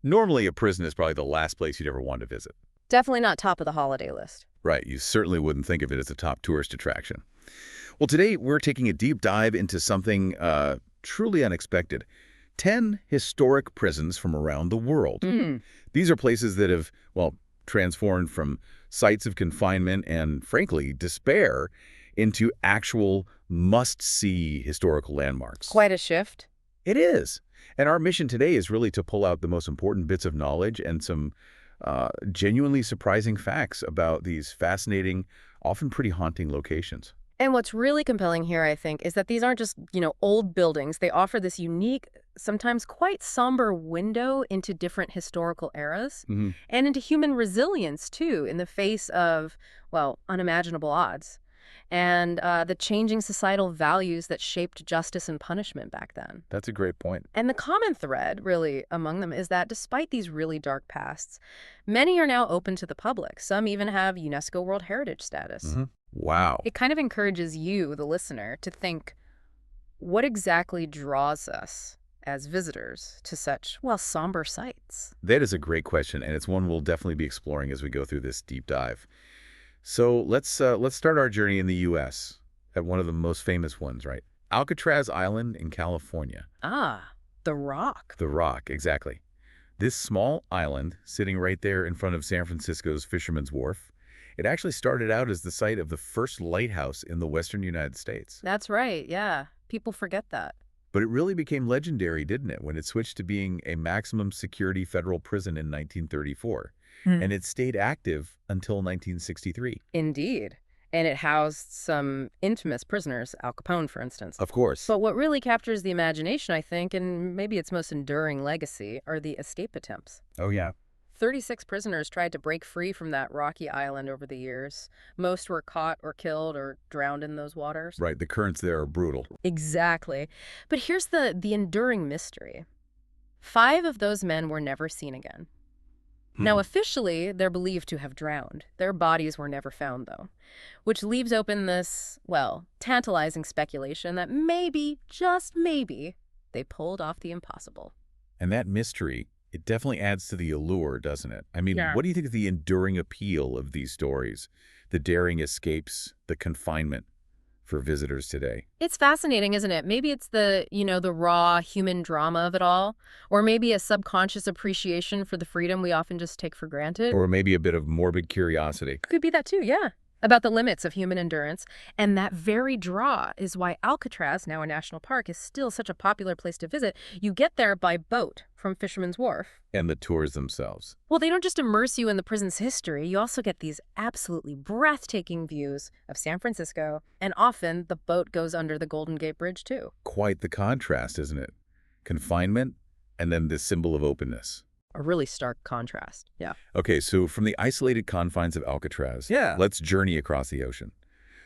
Normally, a prison is probably the last place you'd ever want to visit. Definitely not top of the holiday list. Right, you certainly wouldn't think of it as a top tourist attraction. Well, today we're taking a deep dive into something truly unexpected. 10 historic prisons from around the world. Mm. These are places that have, well, transformed from sites of confinement and, frankly, despair into actual must-see historical landmarks. Quite a shift. It is. And our mission today is really to pull out the most important bits of knowledge and some genuinely surprising facts about these fascinating, often pretty haunting locations. And what's really compelling here, I think, is that these aren't just, old buildings. They offer this unique, sometimes quite somber window into different historical eras Hmm. and into human resilience, too, in the face of, well, unimaginable odds and the changing societal values that shaped justice and punishment back then. That's a great point. And the common thread, really, among them is that despite these really dark pasts, many are now open to the public. Some even have UNESCO World Heritage status. Hmm. Wow. It kind of encourages you, the listener, to think, what exactly draws us as visitors to such, well, somber sites? That is a great question, and it's one we'll definitely be exploring as we go through this deep dive. So let's start our journey in the U.S. at one of the most famous ones, right? Alcatraz Island in California. Ah, the Rock. The Rock, exactly. This small island sitting right there in front of San Francisco's Fisherman's Wharf, it actually started out as the site of the first lighthouse in the western United States. That's right, yeah. People forget that. But it really became legendary, didn't it, when it switched to being a maximum security federal prison in 1934. And it stayed active until 1963. Indeed. And it housed some infamous prisoners, Al Capone, for instance. Of course. But what really captures the imagination, I think, and maybe its most enduring legacy, are the escape attempts. Oh, yeah. 36 prisoners tried to break free from that rocky island over the years. Most were caught or killed or drowned in those waters. Right, the currents there are brutal. Exactly. But here's the enduring mystery. 5 of those men were never seen again. Now, officially, they're believed to have drowned. Their bodies were never found, though, which leaves open this, well, tantalizing speculation that maybe, just maybe, they pulled off the impossible. And that mystery, it definitely adds to the allure, doesn't it? I mean, Yeah. what do you think of the enduring appeal of these stories? The daring escapes, the confinement for visitors today? It's fascinating, isn't it? Maybe it's the raw human drama of it all, or maybe a subconscious appreciation for the freedom we often just take for granted. Or maybe a bit of morbid curiosity. Could be that too, yeah. About the limits of human endurance. And that very draw is why Alcatraz, now a national park, is still such a popular place to visit. You get there by boat from Fisherman's Wharf. And the tours themselves. Well, they don't just immerse you in the prison's history. You also get these absolutely breathtaking views of San Francisco. And often the boat goes under the Golden Gate Bridge, too. Quite the contrast, isn't it? Confinement and then this symbol of openness. A really stark contrast. Yeah. Okay, so from the isolated confines of Alcatraz, Yeah. let's journey across the ocean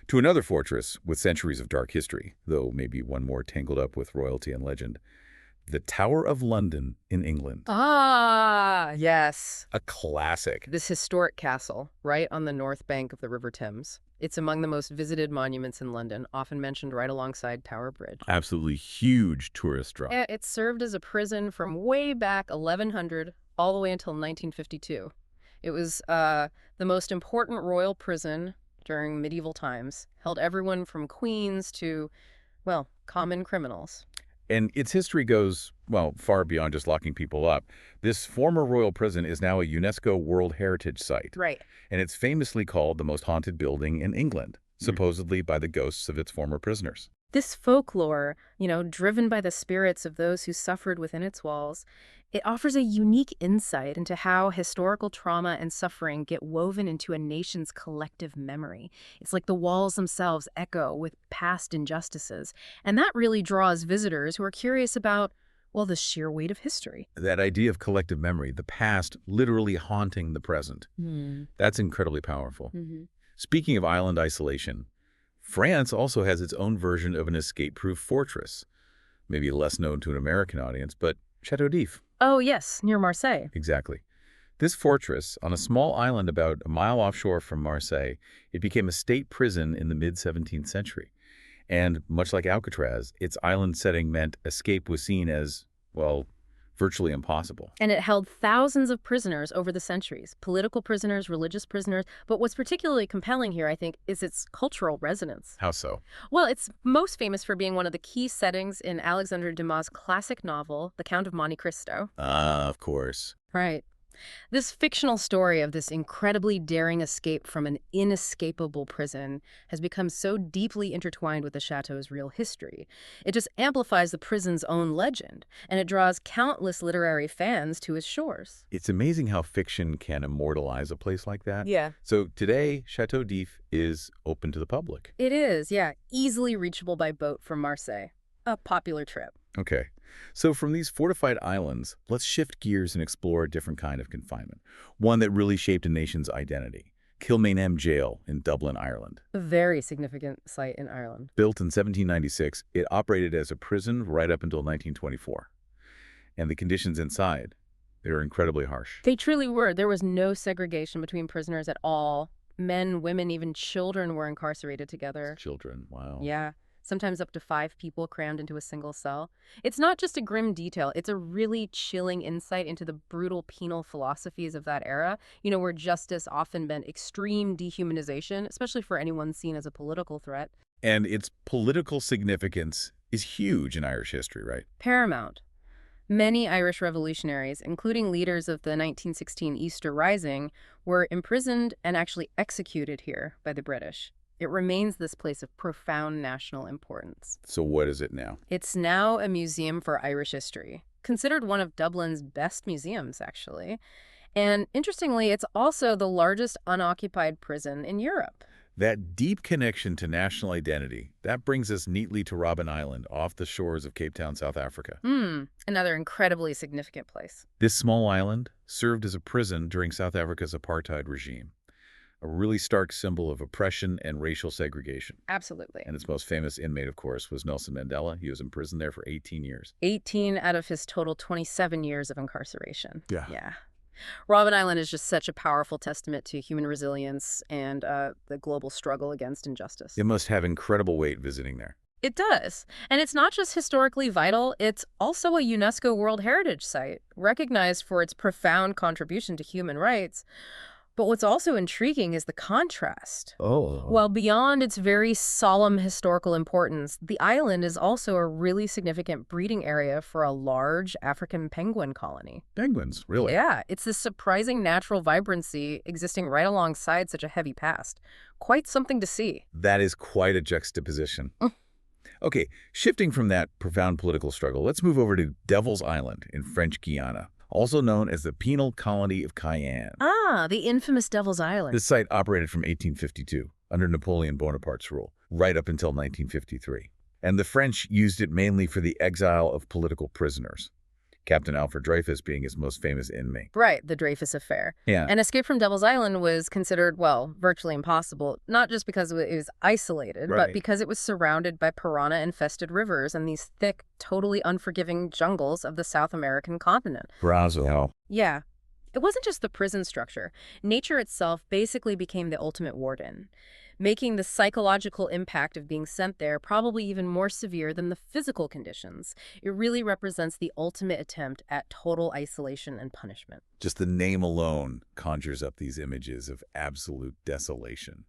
to another fortress with centuries of dark history, though maybe one more tangled up with royalty and legend. The Tower of London in England. Ah, yes. A classic. This historic castle, right on the north bank of the River Thames. It's among the most visited monuments in London, often mentioned right alongside Tower Bridge. Absolutely huge tourist draw. It served as a prison from way back 1100 all the way until 1952. It was the most important royal prison during medieval times, held everyone from queens to, well, common criminals. And its history goes, well, far beyond just locking people up. This former royal prison is now a UNESCO World Heritage Site. Right. And it's famously called the most haunted building in England, supposedly by the ghosts of its former prisoners. This folklore, driven by the spirits of those who suffered within its walls, it offers a unique insight into how historical trauma and suffering get woven into a nation's collective memory. It's like the walls themselves echo with past injustices. And that really draws visitors who are curious about, well, the sheer weight of history. That idea of collective memory, the past literally haunting the present, that's incredibly powerful. Mm-hmm. Speaking of island isolation, France also has its own version of an escape-proof fortress. Maybe less known to an American audience, but Château d'If. Oh, yes, near Marseille. Exactly. This fortress, on a small island about a mile offshore from Marseille, it became a state prison in the mid-17th century. And much like Alcatraz, its island setting meant escape was seen as, well, Virtually impossible. And it held thousands of prisoners over the centuries, political prisoners, religious prisoners. But what's particularly compelling here, I think, is its cultural resonance. How so? Well, it's most famous for being one of the key settings in Alexandre Dumas' classic novel, The Count of Monte Cristo. Ah, of course. Right. This fictional story of this incredibly daring escape from an inescapable prison has become so deeply intertwined with the chateau's real history. It just amplifies the prison's own legend, and it draws countless literary fans to its shores. It's amazing how fiction can immortalize a place like that. Yeah. So today, Chateau d'If is open to the public. It is, yeah, easily reachable by boat from Marseille. A popular trip. Okay. So from these fortified islands, let's shift gears and explore a different kind of confinement, one that really shaped a nation's identity. Kilmainham Jail in Dublin, Ireland. A very significant site in Ireland. Built in 1796, it operated as a prison right up until 1924. And the conditions inside, they were incredibly harsh. They truly were. There was no segregation between prisoners at all. Men, women, even children were incarcerated together. Children, wow. Yeah. Sometimes up to 5 people crammed into a single cell. It's not just a grim detail, it's a really chilling insight into the brutal penal philosophies of that era, where justice often meant extreme dehumanization, especially for anyone seen as a political threat. And its political significance is huge in Irish history, right? Paramount. Many Irish revolutionaries, including leaders of the 1916 Easter Rising, were imprisoned and actually executed here by the British. It remains this place of profound national importance. So what is it now? It's now a museum for Irish history, considered one of Dublin's best museums, actually. And interestingly, it's also the largest unoccupied prison in Europe. That deep connection to national identity, that brings us neatly to Robben Island off the shores of Cape Town, South Africa. Another incredibly significant place. This small island served as a prison during South Africa's apartheid regime. A really stark symbol of oppression and racial segregation. Absolutely. And its most famous inmate, of course, was Nelson Mandela. He was imprisoned there for 18 years. 18 out of his total 27 years of incarceration. Yeah. Robben Island is just such a powerful testament to human resilience and the global struggle against injustice. It must have incredible weight visiting there. It does. And it's not just historically vital, it's also a UNESCO World Heritage Site, recognized for its profound contribution to human rights. But what's also intriguing is the contrast. Oh. Well, beyond its very solemn historical importance, the island is also a really significant breeding area for a large African penguin colony. Penguins, really? Yeah, it's this surprising natural vibrancy existing right alongside such a heavy past. Quite something to see. That is quite a juxtaposition. Okay, shifting from that profound political struggle, let's move over to Devil's Island in French Guiana, also known as the Penal Colony of Cayenne. Ah, the infamous Devil's Island. This site operated from 1852, under Napoleon Bonaparte's rule, right up until 1953. And the French used it mainly for the exile of political prisoners, Captain Alfred Dreyfus being his most famous inmate. Right, the Dreyfus Affair. Yeah. And escape from Devil's Island was considered, well, virtually impossible, not just because it was isolated, Right. but because it was surrounded by piranha-infested rivers and these thick, totally unforgiving jungles of the South American continent. Brazo. Yeah. It wasn't just the prison structure. Nature itself basically became the ultimate warden, making the psychological impact of being sent there probably even more severe than the physical conditions. It really represents the ultimate attempt at total isolation and punishment. Just the name alone conjures up these images of absolute desolation.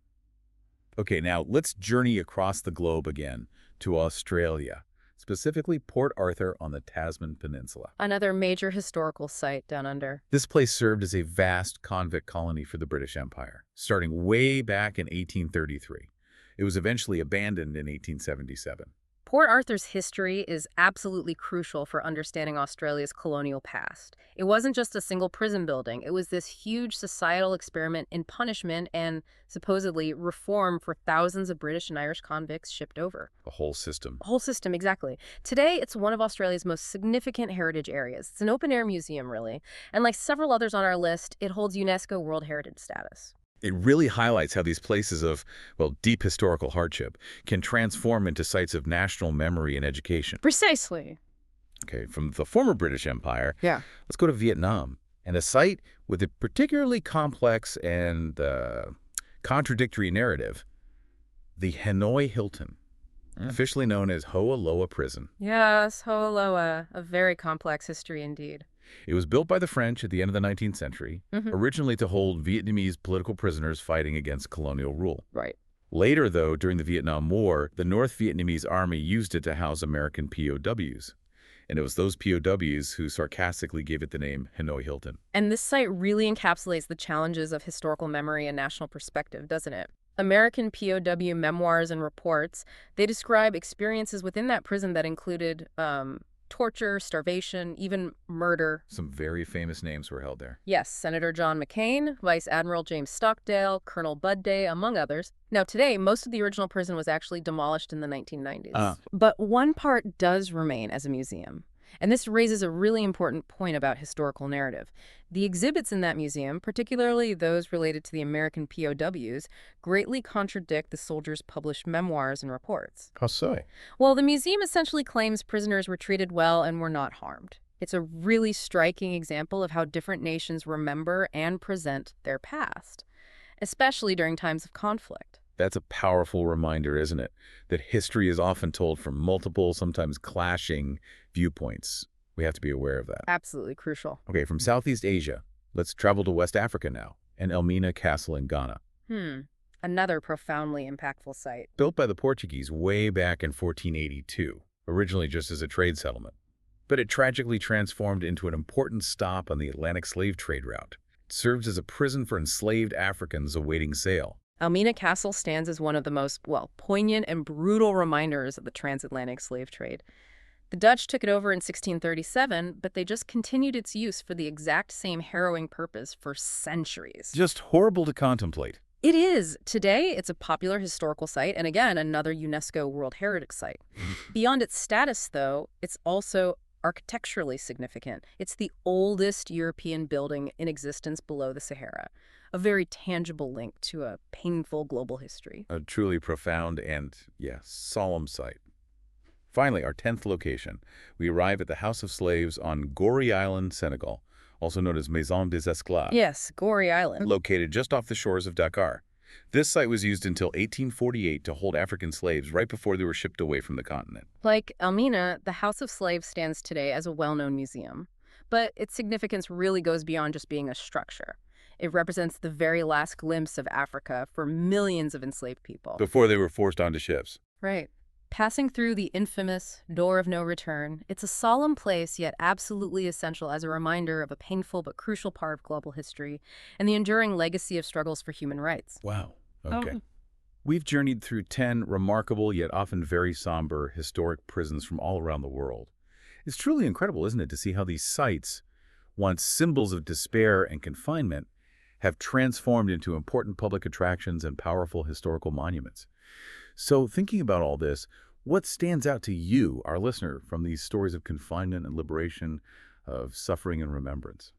Okay, now let's journey across the globe again to Australia, specifically Port Arthur on the Tasman Peninsula. Another major historical site down under. This place served as a vast convict colony for the British Empire, starting way back in 1833. It was eventually abandoned in 1877. Port Arthur's history is absolutely crucial for understanding Australia's colonial past. It wasn't just a single prison building. It was this huge societal experiment in punishment and, supposedly, reform for thousands of British and Irish convicts shipped over. The whole system. Whole system, exactly. Today, it's one of Australia's most significant heritage areas. It's an open-air museum, really. And like several others on our list, it holds UNESCO World Heritage status. It really highlights how these places of, well, deep historical hardship can transform into sites of national memory and education. Precisely. Okay, from the former British Empire, Yeah. let's go to Vietnam, and a site with a particularly complex and contradictory narrative, the Hanoi Hilton. officially known as Ho'oloha Prison. Yes, Ho'oloha, a very complex history indeed. It was built by the French at the end of the 19th century, Hmm. originally to hold Vietnamese political prisoners fighting against colonial rule. Right. Later, though, during the Vietnam War, the North Vietnamese Army used it to house American POWs. And it was those POWs who sarcastically gave it the name Hanoi Hilton. And this site really encapsulates the challenges of historical memory and national perspective, doesn't it? American POW memoirs and reports, they describe experiences within that prison that included torture, starvation, even murder. Some very famous names were held there. Yes, Senator John McCain, Vice Admiral James Stockdale, Colonel Bud Day, among others. Now, today, most of the original prison was actually demolished in the 1990s. But one part does remain as a museum. And this raises a really important point about historical narrative. The exhibits in that museum, particularly those related to the American POWs, greatly contradict the soldiers' published memoirs and reports. How so? Well, the museum essentially claims prisoners were treated well and were not harmed. It's a really striking example of how different nations remember and present their past, especially during times of conflict. That's a powerful reminder, isn't it? That history is often told from multiple, sometimes clashing viewpoints. We have to be aware of that. Absolutely crucial. Okay, from Southeast Asia, let's travel to West Africa now, and Elmina Castle in Ghana. Another profoundly impactful site. Built by the Portuguese way back in 1482, originally just as a trade settlement. But it tragically transformed into an important stop on the Atlantic slave trade route. It serves as a prison for enslaved Africans awaiting sale. Elmina Castle stands as one of the most, poignant and brutal reminders of the transatlantic slave trade. The Dutch took it over in 1637, but they just continued its use for the exact same harrowing purpose for centuries. Just horrible to contemplate. It is. Today, it's a popular historical site, and again, another UNESCO World Heritage Site. Beyond its status, though, it's also architecturally significant. It's the oldest European building in existence below the Sahara, a very tangible link to a painful global history. A truly profound and, solemn sight. Finally, our 10th location. We arrive at the House of Slaves on Gorée Island, Senegal, also known as Maison des Esclaves. Yes, Gorée Island. Located just off the shores of Dakar. This site was used until 1848 to hold African slaves right before they were shipped away from the continent. Like Elmina, the House of Slaves stands today as a well-known museum. But its significance really goes beyond just being a structure. It represents the very last glimpse of Africa for millions of enslaved people. Before they were forced onto ships. Right. Passing through the infamous Door of No Return, it's a solemn place yet absolutely essential as a reminder of a painful but crucial part of global history and the enduring legacy of struggles for human rights. Wow. Okay. We've journeyed through 10 remarkable yet often very somber historic prisons from all around the world. It's truly incredible, isn't it, to see how these sites, once symbols of despair and confinement, have transformed into important public attractions and powerful historical monuments. So thinking about all this, what stands out to you, our listener, from these stories of confinement and liberation, of suffering and remembrance?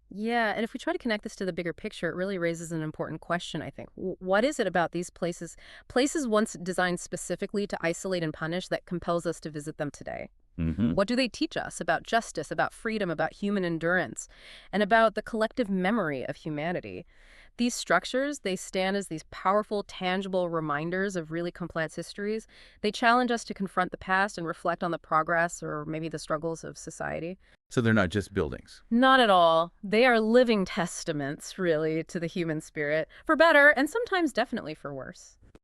Yeah, and if we try to connect this to the bigger picture, it really raises an important question, I think. What is it about these places once designed specifically to isolate and punish, that compels us to visit them today? What do they teach us about justice, about freedom, about human endurance, and about the collective memory of humanity? These structures, they stand as these powerful, tangible reminders of really complex histories. They challenge us to confront the past and reflect on the progress or maybe the struggles of society. So they're not just buildings. Not at all. They are living testaments, really, to the human spirit, for better and sometimes definitely for worse.